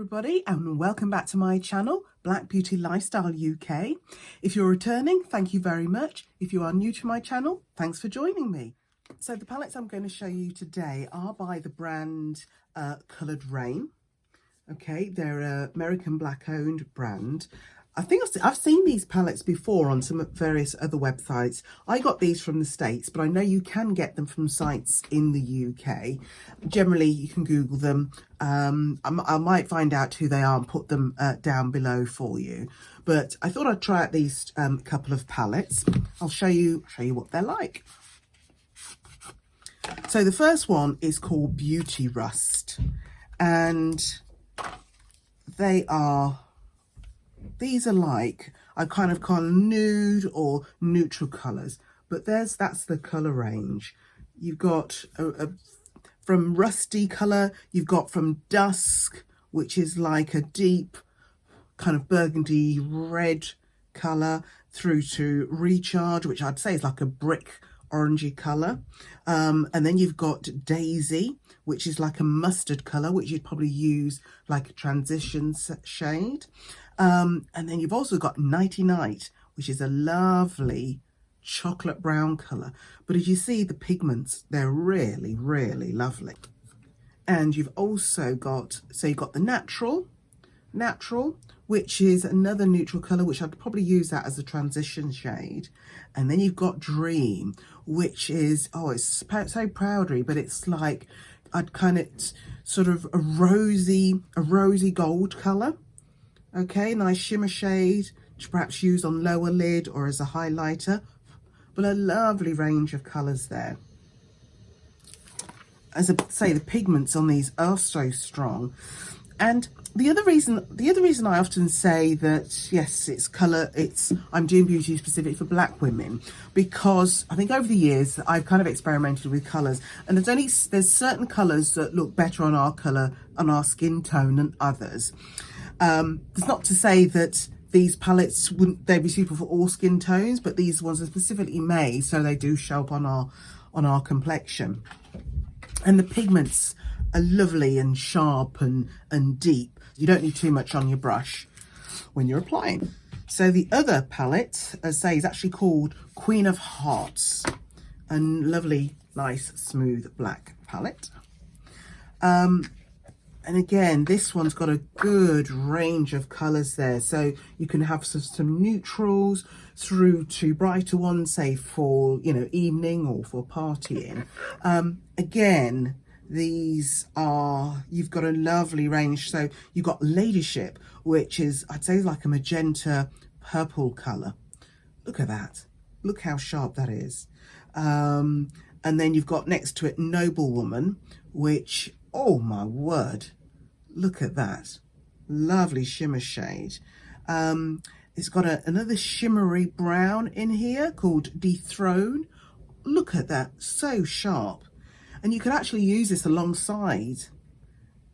everybody, and welcome back to my channel, Black Beauty Lifestyle UK. If you're returning, thank you very much. If you are new to my channel, thanks for joining me. So the palettes I'm going to show you today are by the brand Coloured Raine. Okay, they're an American black owned brand. I think I've seen these palettes before on some various other websites. I got these from the States, but I know you can get them from sites in the UK. Generally, you can Google them. I might find out who they are and put them down below for you. But I thought I'd try out these couple of palettes. I'll show you what they're like. So the first one is called Beauty Rust, and these are like, I kind of call nude or neutral colours, but that's the colour range. You've got from rusty colour, you've got from dusk, which is like a deep kind of burgundy red colour, through to recharge, which I'd say is like a brick orangey colour. And then you've got daisy, which is like a mustard colour, which you'd probably use like a transition shade. And then you've also got Nighty Night, which is a lovely chocolate brown colour. But as you see, the pigments, they're really, really lovely. And you've also got, so you've got the natural, which is another neutral colour, which I'd probably use that as a transition shade. And then you've got Dream, which is, oh, it's so powdery, but it's like, I'd kind of sort of a rosy gold colour. Okay, nice shimmer shade to perhaps use on lower lid or as a highlighter, but a lovely range of colours there. As I say, the pigments on these are so strong. And the other reason I often say that, yes, I'm doing beauty specific for black women, because I think over the years I've kind of experimented with colours, and there's certain colours that look better on our skin tone than others. It's not to say that these palettes they'd be suitable for all skin tones, but these ones are specifically made so they do show up on our complexion. And the pigments are lovely and sharp and deep. You don't need too much on your brush when you're applying. So the other palette, as I say, is actually called Queen of Hearts, a lovely, nice, smooth black palette. And again, this one's got a good range of colours there. So you can have some neutrals through to brighter ones, say for, evening or for partying. Again, you've got a lovely range. So you've got Ladyship, which is, I'd say, like a magenta purple colour. Look at that. Look how sharp that is. And then you've got next to it Noble Woman, which, oh my word, look at that. Lovely shimmer shade. It's got another shimmery brown in here called Dethrone. Look at that, so sharp. And you could actually use this alongside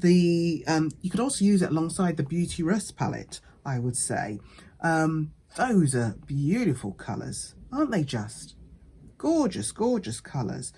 you could also use it alongside the Beauty Rust palette, I would say. Those are beautiful colours, aren't they just? Gorgeous, gorgeous colours.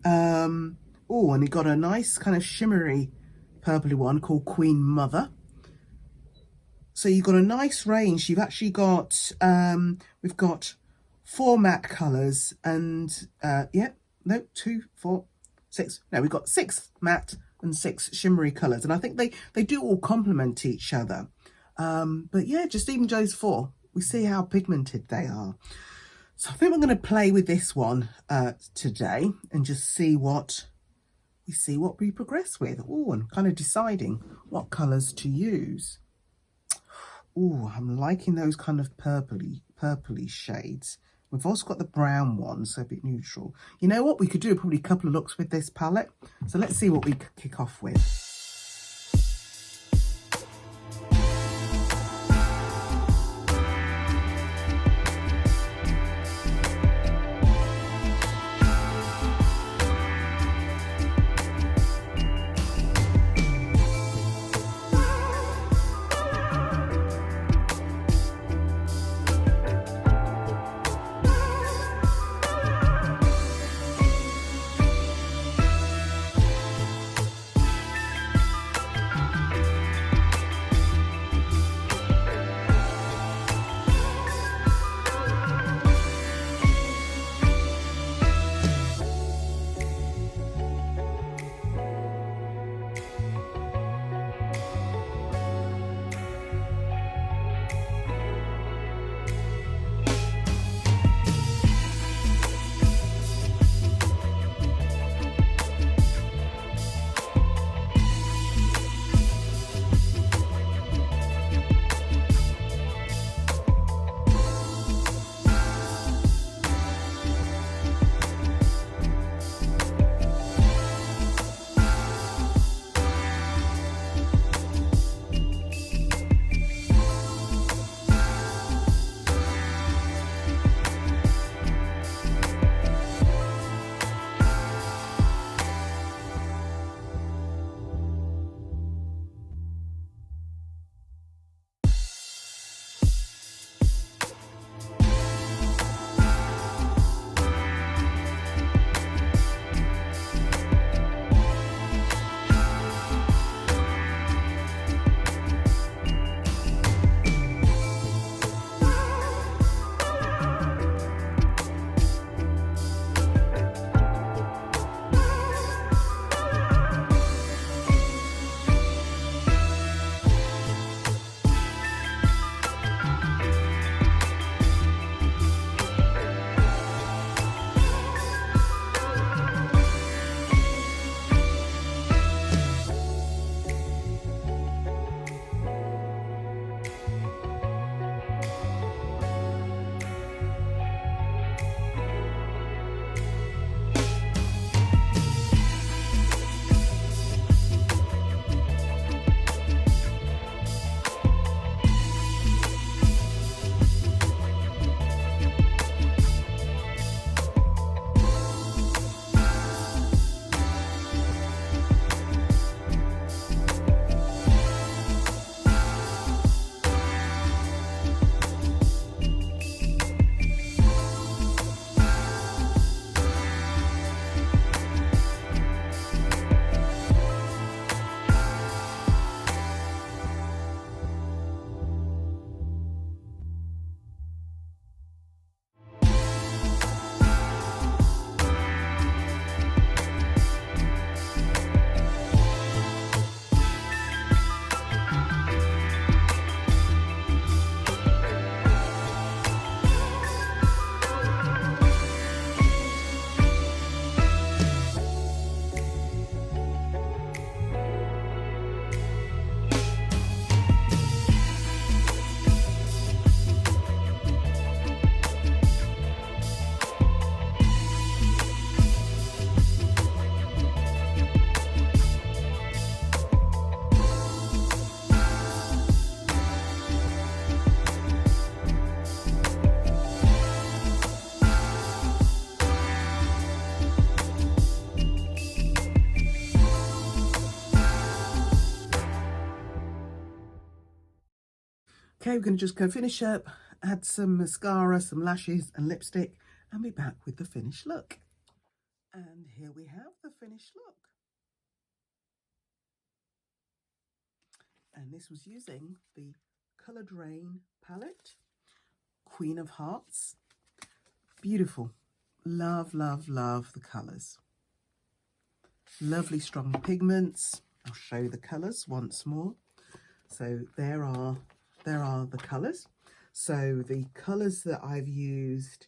Oh, and you've got a nice kind of shimmery purpley one called Queen Mother. So you've got a nice range. You've actually got, we've got 4 matte colours and, we've got 6 matte and 6 shimmery colours. And I think they do all complement each other. But yeah, just even those 4, we see how pigmented they are. So I think I'm going to play with this one today and just see what we progress with. Oh, and kind of deciding what colours to use. Oh, I'm liking those kind of purpley shades. We've also got the brown one, so a bit neutral. You know what? We could do probably a couple of looks with this palette. So let's see what we kick off with. Okay, we're going to just go finish up, add some mascara, some lashes and lipstick, and be back with the finished look. And here we have the finished look. And this was using the Coloured Raine palette, Queen of Hearts. Beautiful. Love, love, love the colours. Lovely strong pigments. I'll show you the colours once more. So there are the colours. So the colours that I've used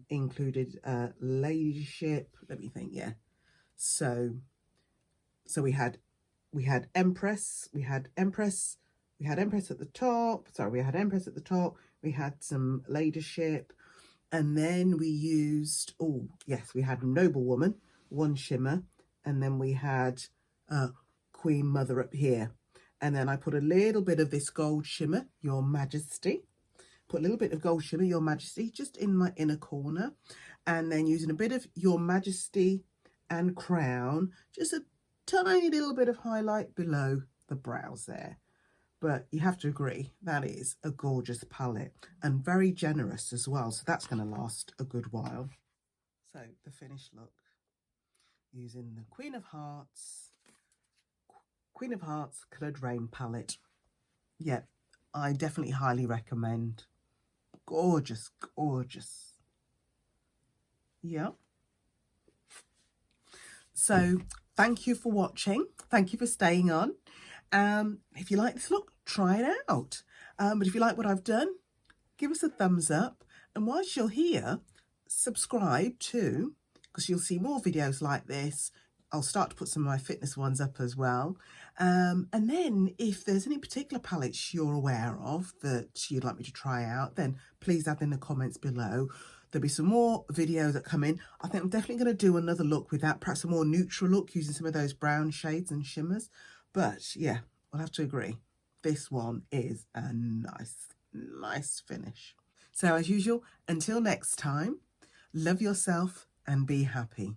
included Ladyship. Let me think. Yeah. So we had Empress. We had Empress at the top. Sorry, we had Empress at the top. We had some Ladyship, and then we used, oh yes, we had Noblewoman, one shimmer, and then we had Queen Mother up here. And then I put a little bit of this gold shimmer, Your Majesty. Put a little bit of gold shimmer, Your Majesty, just in my inner corner. And then using a bit of Your Majesty and Crown, just a tiny little bit of highlight below the brows there. But you have to agree, that is a gorgeous palette and very generous as well. So that's going to last a good while. So the finished look, using the Queen of Hearts Coloured Raine palette. Yeah, I definitely highly recommend. Gorgeous, gorgeous. Yeah. So thank you for watching. Thank you for staying on. If you like this look, try it out. But if you like what I've done, give us a thumbs up. And whilst you're here, subscribe too, because you'll see more videos like this. I'll start to put some of my fitness ones up as well. And then if there's any particular palettes you're aware of that you'd like me to try out, then please add in the comments below. There'll be some more videos that come in. I think I'm definitely going to do another look with that, perhaps a more neutral look using some of those brown shades and shimmers. But yeah, I'll have to agree. This one is a nice finish. So as usual, until next time, love yourself and be happy.